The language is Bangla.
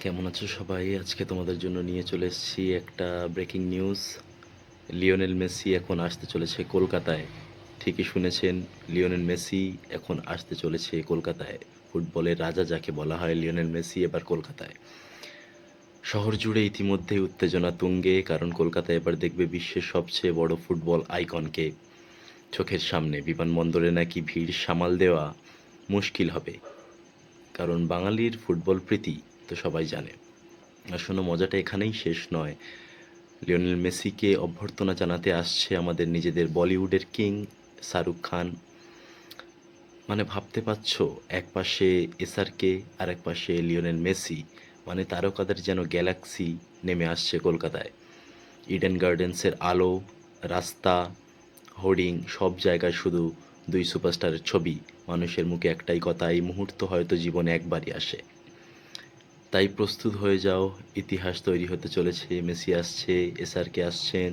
কেমন আছো সবাই? আজকে তোমাদের জন্য নিয়ে চলে এসেছি একটা ব্রেকিং নিউজ। লিওনেল মেসি এখন আসতে চলেছে কলকাতায়। ঠিকই শুনেছেন, লিওনেল মেসি এখন আসতে চলেছে কলকাতায়। ফুটবলের রাজা যাকে বলা হয়, লিওনেল মেসি এবার কলকাতায়। শহর জুড়ে ইতিমধ্যেই উত্তেজনা তুঙ্গে, কারণ কলকাতা এবার দেখবে বিশ্বের সবচেয়ে বড় ফুটবল আইকনকে চোখের সামনে। বিমানবন্দরে নাকি ভিড় সামাল দেওয়া মুশকিল হবে, কারণ বাঙালির ফুটবল প্রীতি তো সবাই জানে। আর শোনো, মজাটা এখানেই শেষ নয়। লিওনেল মেসিকে অভ্যর্থনা জানাতে আসছে আমাদের নিজেদের বলিউডের কিং শাহরুখ খান। মানে ভাবতে পারছো, এক পাশে এসআরকে আর এক পাশে লিওনেল মেসি, মানে তারকাদের যেন গ্যালাক্সি নেমে আসছে কলকাতায়। ইডেন গার্ডেন্সের আলো, রাস্তা, হোর্ডিং, সব জায়গায় শুধু দুই সুপারস্টারের ছবি। মানুষের মুখে একটাই কথা, এই মুহূর্ত হয়তো জীবনে একবারই আসে। তাই প্রস্তুত হয়ে যাও, ইতিহাস তৈরি হতে চলেছে। মেসি আসছে, এসআরকে আসছেন।